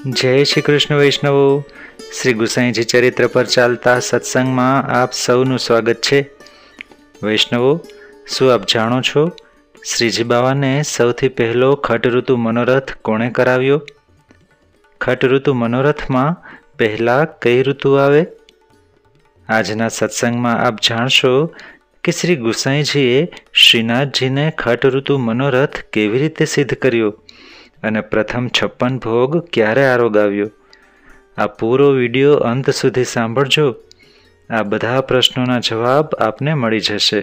जय श्री कृष्ण वैष्णवो। श्री गुसाईजी चरित्र पर चालता सत्संग में आप सौનું स्वागत है। वैष्णवो, શું આપ જાણો છો શ્રીજી બાવાને સૌથી પહેલો ખટ ઋતુ મનોરથ કોણે કરાવ્યો? ખટ ઋતુ મનોરથમાં પહેલા કઈ ઋતુ આવે? આજના સત્સંગમાં આપ જાણશો કે શ્રી ગુસાઈજીએ શ્રીનાથજીને ખટ ઋતુ મનોરથ કેવી રીતે સિદ્ધ કર્યો અને પ્રથમ 56 ભોગ ક્યારે આરોગાવ્યો। આ પૂરો વિડીયો અંત સુધી સાંભળજો। આ બધા પ્રશ્નોના જવાબ આપને મળી જશે।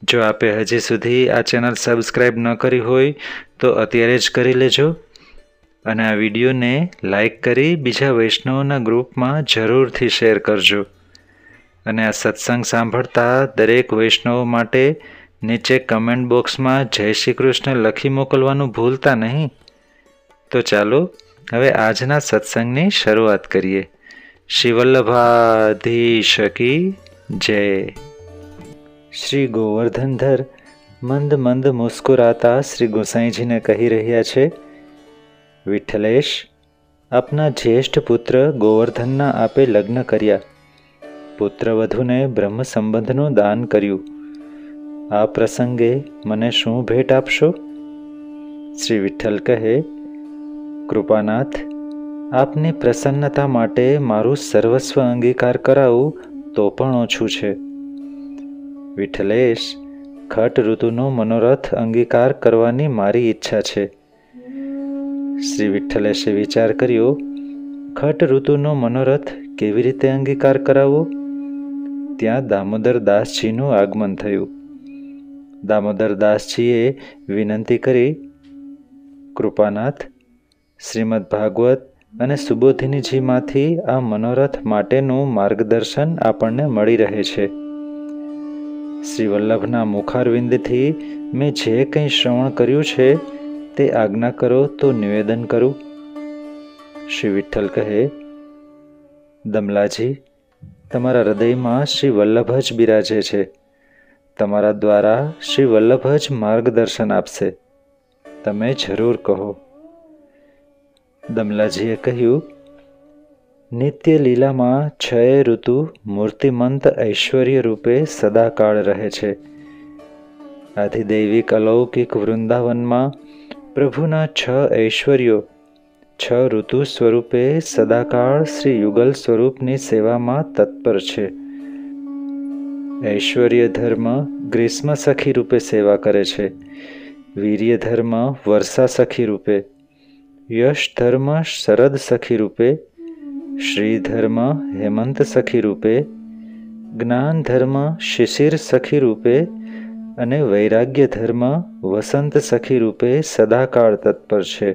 જો આપે હજી સુધી આ ચેનલ સબસ્ક્રાઈબ ન કરી હોય તો અત્યારે જ કરી લેજો અને આ વિડીયોને લાઈક કરી બીજા વૈષ્ણવોના ગ્રુપમાં જરૂરથી શેર કરજો અને આ સત્સંગ સાંભળતા દરેક વૈષ્ણવો માટે નીચે કમેન્ટ બોક્સમાં જય શ્રી કૃષ્ણ લખી મોકલવાનું ભૂલતા નહીં। તો ચાલો હવે આજના સત્સંગની શરૂઆત કરીએ। શ્રી વલ્લભાધીશ કી જય। શ્રી ગોવર્ધનધર મંદ મંદ મુસ્કુરાતા શ્રી गोसाईजी ने कही રહ્યા છે, વિઠ્ઠલેશ, આપના જ્યેષ્ઠ પુત્ર ગોવર્ધનના આપે લગ્ન કર્યા, પુત્રવધૂને બ્રહ્મ સંબંધનું દાન કર્યું। આ પ્રસંગે મને શું ભેટ આપશો? શ્રી વિઠ્ઠલ કહે, કૃપાનાથ, આપની પ્રસન્નતા માટે મારું સર્વસ્વ અંગીકાર કરાવું તો પણ ઓછું છે। વિઠ્ઠલેશ, ખટ ઋતુનો મનોરથ અંગીકાર કરવાની મારી ઈચ્છા છે। શ્રી વિઠ્ઠલેશે વિચાર કર્યો, ખટ ઋતુનો મનોરથ કેવી રીતે અંગીકાર કરાવવો? ત્યાં દામોદર દાસજીનું આગમન થયું। દામોદર દાસજીએ વિનંતી કરી, કૃપાનાથ, શ્રીમદ ભાગવત અને સુબોધિનીજીમાંથી આ મનોરથ માટેનું માર્ગદર્શન આપણને મળી રહે છે। શ્રી વલ્લભના મુખારવિંદથી મેં જે કંઈ શ્રવણ કર્યું છે તે આજ્ઞા કરો તો નિવેદન કરું। શ્રી વિઠ્ઠલ કહે, દમલાજી, તમારા હૃદયમાં શ્રી વલ્લભ જ બિરાજે છે। તમારા દ્વારા શ્રી વલ્લભ જ માર્ગદર્શન આપશે। તમે જરૂર કહો। દમલાજીએ કહ્યું, નિત્ય લીલામાં 6 ઋતુ મૂર્તિમંત ઐશ્વર્ય રૂપે સદાકાળ રહે છે। આધિદૈવિક અલૌકિક વૃંદાવનમાં પ્રભુના 6 ઐશ્વર્યો 6 ઋતુ સ્વરૂપે સદાકાળ શ્રી યુગલ સ્વરૂપની સેવામાં તત્પર છે। ઐશ્વર્ય ધર્મ ગ્રીષ્મ સખી રૂપે સેવા કરે છે, વીર્ય ધર્મ વર્ષા સખી રૂપે, યશ ધર્મ શરદ સખી રૂપે, શ્રી ધર્મ હેમંત સખી રૂપે, જ્ઞાન ધર્મ શિશિર સખી રૂપે અને વૈરાગ્ય ધર્મ વસંત સખી રૂપે સદાકાળ તત્પર છે।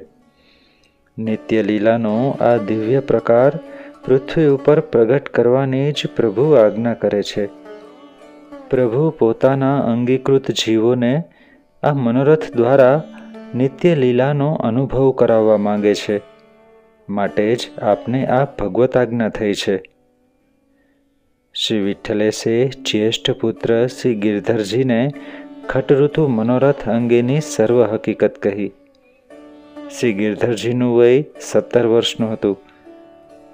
નિત્ય લીલાનો આ દિવ્ય પ્રકાર પૃથ્વી ઉપર પ્રગટ કરવાની જ પ્રભુ આજ્ઞા કરે છે। પ્રભુ પોતાના અંગીકૃત જીવોને આ મનોરથ દ્વારા નિત્ય લીલાનો અનુભવ કરાવવા માંગે છે, માટે જ આપને આ ભગવત આજ્ઞા થઈ છે। શ્રી વિઠ્ઠલેશે જ્યેષ્ઠ પુત્ર શ્રી ગિરધરજીને ખટ ઋતુ મનોરથ અંગેની સર્વ હકીકત કહી। શ્રી ગિરધરજીનું વય 17 વર્ષનું હતું,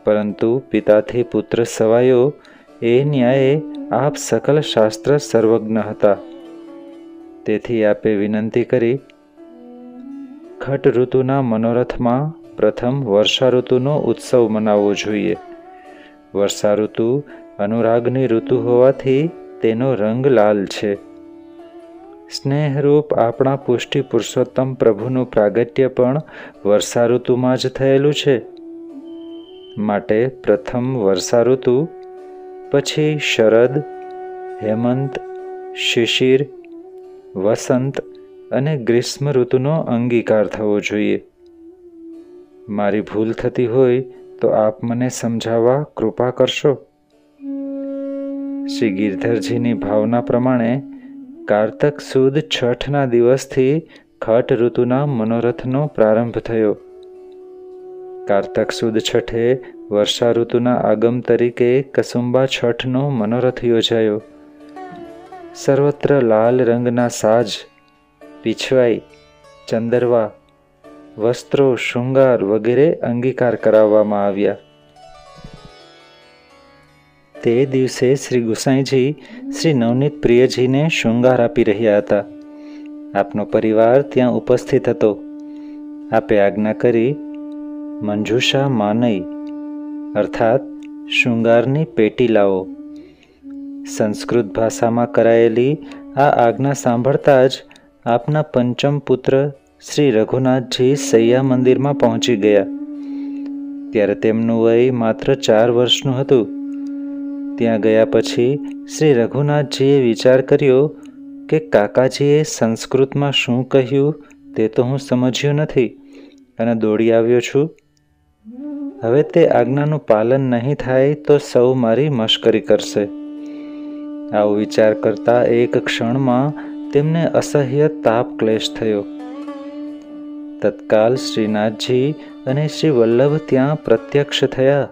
પરંતુ પિતાથી પુત્ર સવાયો એ ન્યાયે આપ સકલ શાસ્ત્ર સર્વજ્ઞ હતા। તેથી આપે વિનંતી કરી, ખટ ઋતુના મનોરથમાં પ્રથમ વર્ષા ઋતુનો ઉત્સવ મનાવવો જોઈએ। વર્ષા ઋતુ અનુરાગની ઋતુ હોવાથી તેનો રંગ લાલ છે। સ્નેહરૂપ આપણા પુષ્ટિ પુરુષોત્તમ પ્રભુનું પ્રાગટ્ય પણ વર્ષા ઋતુમાં જ થયેલું છે, માટે પ્રથમ વર્ષા ઋતુ, પછી શરદ, હેમંત, શિશિર, વસંત અને ગ્રીષ્મ ઋતુનો અંગીકાર થવો જોઈએ। મારી ભૂલ થતી હોય તો આપ મને સમજાવવા કૃપા કરશો। શ્રી ગિરધરજીની ભાવના પ્રમાણે કારતક સુદ છઠના દિવસથી ખટ ઋતુના મનોરથનો પ્રારંભ થયો। કારતક સુદ છઠે વર્ષા ઋતુના આગમ તરીકે કસુંબા છઠનો મનોરથ યોજાયો। સર્વત્ર લાલ રંગના સાજ, પીછવાઈ, ચંદરવા વસ્ત્રો, શૃંગાર વગેરે અંગીકાર કરાવવામાં આવ્યા. તે દિવસે શ્રી ગુસાઈજી શ્રી નવનીત પ્રિયજીને શૃંગાર આપી રહ્યા હતા. આપનો પરિવાર ત્યાં ઉપસ્થિત હતો. આપે આજ્ઞા કરી, મંજુષા માનઈ અર્થાત શૃંગારની પેટી લાવો. સંસ્કૃત ભાષામાં કરાયેલી આ આજ્ઞા સાંભળતા જ આપના પંચમ પુત્ર શ્રી રઘુનાથજી સૈયા મંદિરમાં પહોંચી ગયા. ત્યારે તેમનું વય માત્ર 4 વર્ષનું હતું. ત્યાં ગયા પછી શ્રી રઘુનાથજીએ વિચાર કર્યો કે કાકાજીએ સંસ્કૃતમાં શું કહ્યું તે તો હું સમજ્યો નથી અને દોડી આવ્યો છું. હવે તે આજ્ઞાનું પાલન નહીં થાય તો સૌ મારી મશ્કરી કરશે. આવો વિચાર કરતા એક ક્ષણમાં તેમને અસહ્ય તાપ ક્લેશ થયો. તત્કાલ શ્રીનાથજી અને શ્રી વલ્લભ ત્યાં પ્રત્યક્ષ થયા.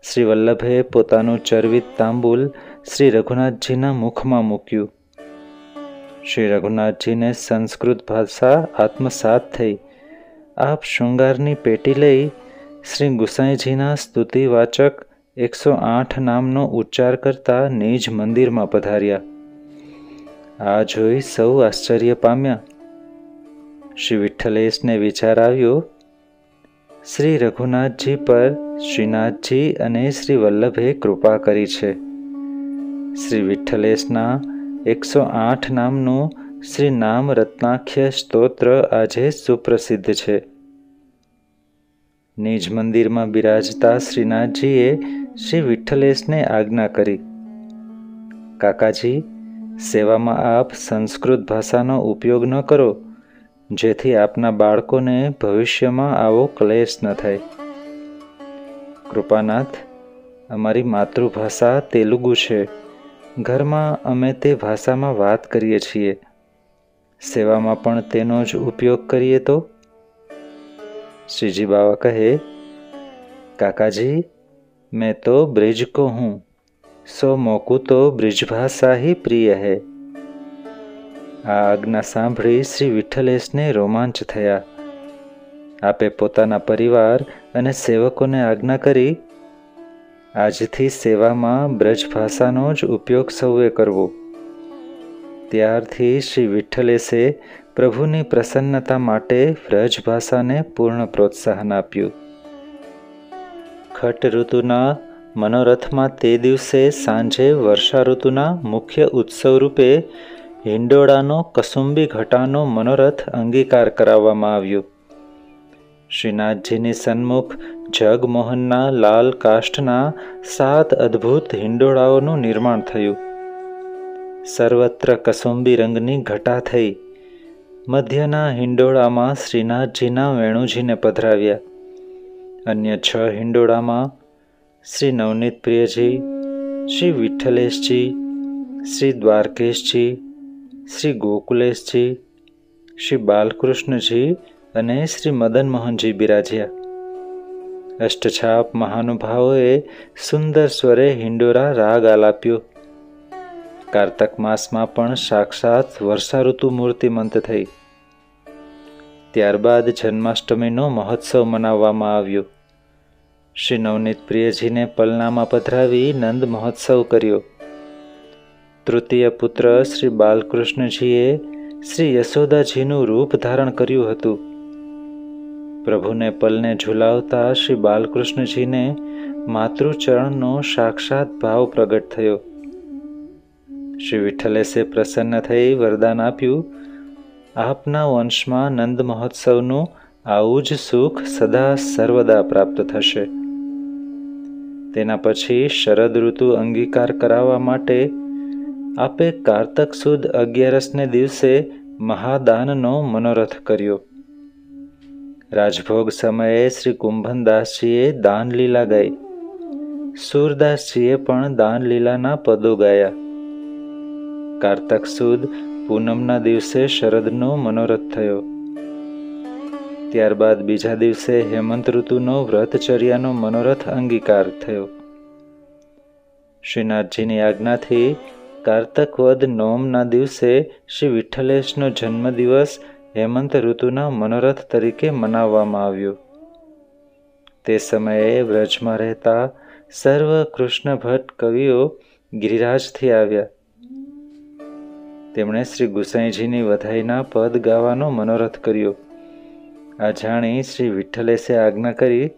શ્રી વલ્લભે પોતાનું ચર્વિત તાંબુલ શ્રી રઘુનાથજીના મુખમાં મૂક્યું. શ્રી રઘુનાથજીને સંસ્કૃત ભાષા આત્મસાત થઈ. આપ શૃંગારની પેટી લઈ શ્રી ગુસાઈજીના સ્તુતિવાચક 108 નામનો ઉચ્ચાર કરતા નિજ મંદિરમાં પધાર્યા. આ જોઈ સૌ આશ્ચર્ય પામ્યા. શ્રી વિઠ્ઠલેશને વિચાર આવ્યો, શ્રી રઘુનાથજી પર શ્રીનાથજી અને શ્રી વલ્લભે કૃપા કરી છે. શ્રી વિઠ્ઠલેશના 108 નામનું શ્રી નામ રત્નાખ્ય સ્તોત્ર આજે સુપ્રસિદ્ધ છે. નિજ મંદિરમાં બિરાજતા શ્રીનાથજીએ શ્રી વિઠ્ઠલેશને આજ્ઞા કરી, કાકાજી, સેવામાં આપ સંસ્કૃત ભાષાનો ઉપયોગ ન કરો, જેથી આપના બાળકોને ભવિષ્યમાં આવો ક્લેશ ન થાય. કૃપાનાથ, અમારી માતૃભાષા તેલુગુ છે. ઘરમાં અમે તે ભાષામાં વાત કરીએ છીએ. સેવામાં પણ તેનો જ ઉપયોગ કરીએ તો? શ્રીજી બાવા કહે, કાકાજી, मैं तो ब्रिज को हूँ, सो मोकू तो ब्रिजभाषा ही प्रिय है. આ આજ્ઞા સાંભળી શ્રી વિઠ્ઠલેશને રોમાંચ થયા. આપે પોતાના પરિવાર અને સેવકોને આજ્ઞા કરી, આજથી સેવામાં બ્રજભાષાનો જ ઉપયોગ સૌએ કરવો. ત્યારથી શ્રી વિઠ્ઠલેશે પ્રભુની પ્રસન્નતા માટે બ્રજભાષાને પૂર્ણ પ્રોત્સાહન આપ્યું. ખટ ઋતુના મનોરથમાં તે દિવસે સાંજે વર્ષા ઋતુના મુખ્ય ઉત્સવ રૂપે હિંડોળાનો કસુંબી ઘટાનો મનોરથ અંગીકાર કરાવવામાં આવ્યો. શ્રીનાથજીની સન્મુખ જગમોહનના લાલ કાષ્ઠના 7 અદ્ભુત હિંડોળાઓનું નિર્માણ થયું. સર્વત્ર કસુંબી રંગની ઘટા થઈ. મધ્યના હિંડોળામાં શ્રીનાથજીના વેણુજીને પધરાવ્યા. અન્ય 6 હિંડોળામાં શ્રી નવનીત પ્રિયજી, શ્રી વિઠ્ઠલેશજી, શ્રી દ્વારકેશજી, શ્રી ગોકુલેશજી, શ્રી બાલકૃષ્ણજી અને શ્રી મદન મોહનજી બિરાજ્યા. અષ્ટછાપ મહાનુભાવોએ સુંદર સ્વરે હિંડોરા રાગ આલાપ્યો. કારતક માસમાં પણ સાક્ષાત વર્ષા ઋતુ મૂર્તિમંત થઈ. ત્યારબાદ જન્માષ્ટમીનો મહોત્સવ મનાવવામાં આવ્યો. શ્રી નવનીત પ્રિયજીને પલનામાં પધરાવી નંદ મહોત્સવ કર્યો. તૃતીય પુત્ર શ્રી બાલકૃષ્ણજીએ શ્રી યશોદાજીનું રૂપ ધારણ કર્યું હતું. પ્રભુને પલને ઝુલાવતા શ્રી બાલકૃષ્ણજીને માતૃચરણનો સાક્ષાત ભાવ પ્રગટ થયો. શ્રી વિઠ્ઠલેશે પ્રસન્ન થઈ વરદાન આપ્યું, આપના વંશમાં નંદ મહોત્સવનું આવું જ સુખ સદા સર્વદા પ્રાપ્ત થશે. તેના પછી શરદ ઋતુ અંગીકાર કરાવવા માટે આપે કારતક સુદ 11ને દિવસે મહાદાનનો મનોરથ કર્યો. રાજભોગ સમયે શ્રી કુંભનદાસજીએ દાનલીલા ગાઈ. સૂરદાસજીએ પણ દાનલીલાના પદો ગાયા. કારતક સુદ પૂનમના દિવસે શરદનો મનોરથ થયો. ત્યારબાદ બીજા દિવસે હેમંત ઋતુનો વ્રતચર્યાનો મનોરથ અંગીકાર થયો. શ્રીનાથજીની આજ્ઞાથી કારતક વદ નોમના દિવસે શ્રી વિઠ્ઠલેશનો જન્મદિવસ હેમંત ઋતુના મનોરથ તરીકે મનાવવામાં આવ્યો. તે સમયે વ્રજમાં રહેતા સર્વ કૃષ્ણ ભટ્ટ કવિઓ ગિરિરાજથી આવ્યા. તેમણે શ્રી ગુસાઈજીની વધાઈના પદ ગાવાનો મનોરથ કર્યો. આ જાણી શ્રી વિઠ્ઠલેશે આજ્ઞા કરી,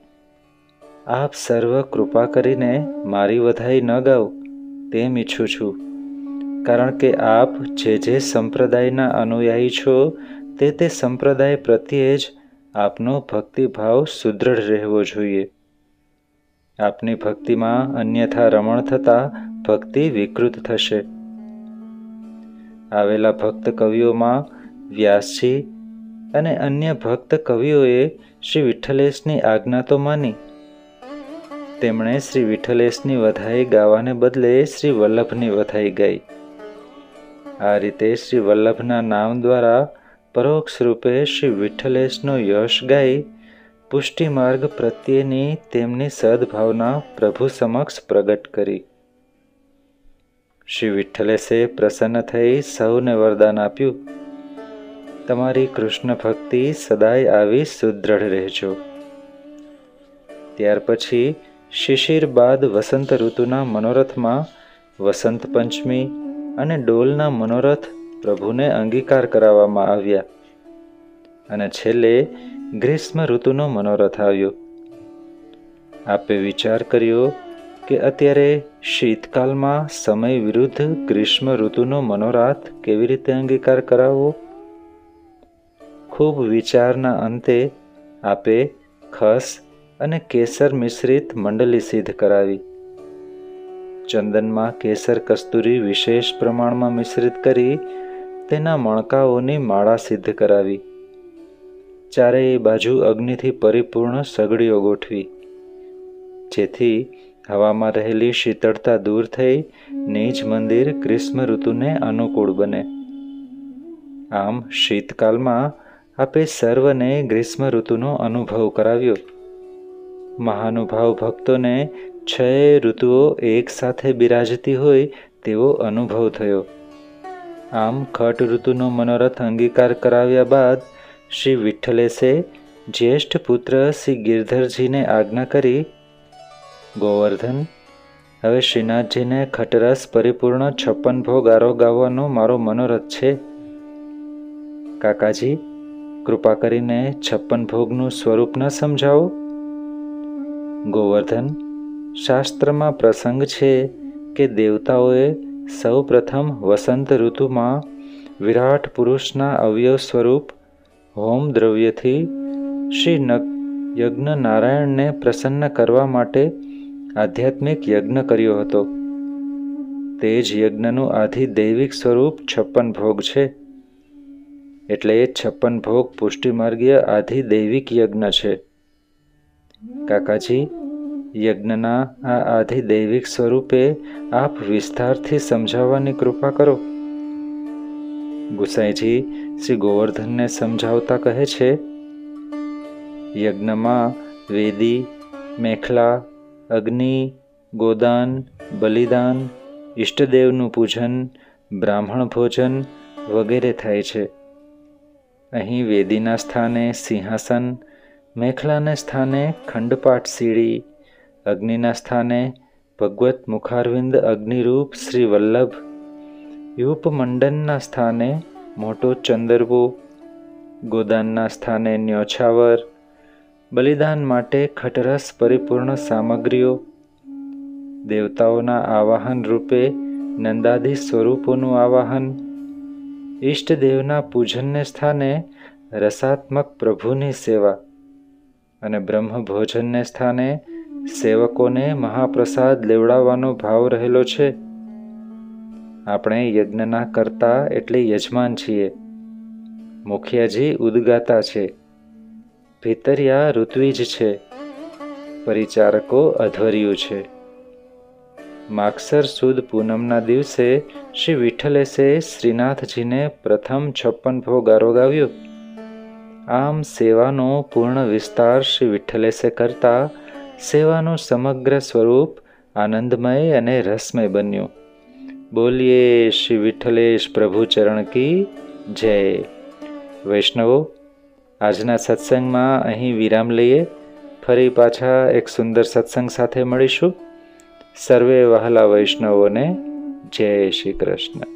આપ સર્વ કૃપા કરીને મારી વધાઈ ન ગાઓ તેમ ઈચ્છું છું, કારણ કે આપ જે સંપ્રદાયના અનુયાયી છો તે સંપ્રદાય પ્રત્યે જ આપનો ભક્તિભાવ સુદૃઢ રહેવો જોઈએ. આપની ભક્તિમાં અન્યથા રમણ થતાં ભક્તિ વિકૃત થશે. આવેલા ભક્ત કવિઓમાં વ્યાસજી અને અન્ય ભક્ત કવિઓએ શ્રી વિઠ્ઠલેશની આજ્ઞા તો માની. તેમણે શ્રી વિઠ્ઠલેશની વધાઈ ગાવાને બદલે શ્રી વલ્લભની વધાઈ ગાઈ. આ રીતે શ્રી વલ્લભના નામ દ્વારા પરોક્ષ રૂપે શ્રી વિઠ્ઠલેશનો યશ ગાઈ પુષ્ટિ માર્ગ પ્રત્યેની તેમની સદભાવના પ્રભુ સમક્ષ પ્રગટ કરી. શ્રી વિઠ્ઠલેશે પ્રસન્ન થઈ સૌને વરદાન આપ્યું, તમારી કૃષ્ણ ભક્તિ સદાય આવી સુદૃઢ રહેજો. ત્યાર પછી શિશિર બાદ વસંત ઋતુના મનોરથમાં વસંત પંચમી અને ડોલના મનોરથ પ્રભુને અંગીકાર કરાવવામાં આવ્યા અને છેલ્લે ગ્રીષ્મ ઋતુનો મનોરથ આવ્યો. આપે વિચાર કર્યો કે અત્યારે શીતકાલમાં સમય વિરુદ્ધ ગ્રીષ્મ ઋતુનો મનોરથ કેવી રીતે અંગીકાર કરાવવો? ખૂબ વિચારના અંતે આપે ખસ અને કેસર મિશ્રિત મંડલી સિદ્ધ કરાવી. ચંદનમાં કેસર કસ્તુરી વિશેષ પ્રમાણમાં મિશ્રિત કરી તેના મણકાઓની માળા સિદ્ધ કરાવી. ચારેય બાજુ અગ્નિથી પરિપૂર્ણ સગડીઓ ગોઠવી, જેથી હવામાં રહેલી શીતળતા દૂર થઈ નિજ મંદિર ગ્રીષ્મ ઋતુને અનુકૂળ બને. આમ શીતકાલમાં આપે સર્વને ગ્રીષ્મ ઋતુનો અનુભવ કરાવ્યો. મહાનુભાવ ભક્તોને 6 ઋતુઓ એક સાથે બિરાજતી હોય તેવો અનુભવ થયો. આમ ખટ ઋતુનો મનોરથ અંગીકાર કરાવ્યા બાદ શ્રી વિઠ્ઠલેશે જ્યેષ્ઠ પુત્ર શ્રી ગિરધરજીને આજ્ઞા કરી, ગોવર્ધન, હવે શ્રીનાથજીને ખટરસ પરિપૂર્ણ 56 ભોગ આરોગાવવાનો મારો મનોરથ છે. કાકાજી, કૃપા કરીને 56 ભોગનું સ્વરૂપ ન સમજાવો. ગોવર્ધન, શાસ્ત્રમાં પ્રસંગ છે કે દેવતાઓએ સૌ પ્રથમ વસંત ઋતુમાં વિરાટ પુરુષના અવયવ સ્વરૂપ હોમ દ્રવ્યથી શ્રી યજ્ઞ નારાયણને પ્રસન્ન કરવા માટે આધ્યાત્મિક યજ્ઞ કર્યો હતો. તે જ યજ્ઞનું આધિદૈવિક સ્વરૂપ 56 ભોગ છે. એટલે 56 ભોગ પુષ્ટિમાર્ગીય આધિદૈવિક યજ્ઞ છે. કાકાજી, યજ્ઞના આ આધિદૈવિક સ્વરૂપે આપ વિસ્તારથી સમજાવવાની કૃપા કરો. ગુસાઈજી શ્રી ગોવર્ધનને સમજાવતા કહે છે, યજ્ઞમાં વેદી, મેખલા, અગ્નિ, ગોદાન, બલિદાન, ઈષ્ટદેવનું પૂજન, બ્રાહ્મણ ભોજન વગેરે થાય છે. અહીં વેદીના સ્થાને સિંહાસન, મેખલાને સ્થાને ખંડપાઠ સીડી, અગ્નિના સ્થાને ભગવત મુખારવિંદ અગ્નિરૂપ શ્રી વલ્લભ, યુપમંડનના સ્થાને મોટો ચંદરવો, ગોદાનના સ્થાને ન્યોછાવર, બલિદાન માટે ખટરસ પરિપૂર્ણ સામગ્રીઓ, દેવતાઓના આવાહન રૂપે નંદાદી સ્વરૂપોનું આવાહન, ઈષ્ટદેવના પૂજનને સ્થાને રસાત્મક પ્રભુની સેવા અને બ્રહ્મ ભોજનને સ્થાને સેવકોને મહાપ્રસાદ લેવડાવવાનો ભાવ રહેલો છે. આપણે યજ્ઞના કર્તા એટલે યજમાન છીએ. મુખિયાજી ઉદગાતા છે. ભીતરિયા ઋત્વિજ છે. પરિચારકો અધ્વર્યુ છે. માગસર સુદ પૂનમના દિવસે શ્રી વિઠ્ઠલેશે શ્રીનાથજીને પ્રથમ 56 ભોગ આરોગાવ્યો. આમ સેવાનો પૂર્ણ વિસ્તાર શ્રી વિઠ્ઠલેશે કરતા સેવાનું સમગ્ર સ્વરૂપ આનંદમય અને રસમય બન્યું. બોલીએ શ્રી વિઠ્ઠલેશ પ્રભુ ચરણ કી જય. વૈષ્ણવો, આજના સત્સંગમાં અહીં વિરામ લઈએ. ફરી પાછા એક સુંદર સત્સંગ સાથે મળીશું. સર્વે વહાલા વૈષ્ણવોને જય શ્રી કૃષ્ણ.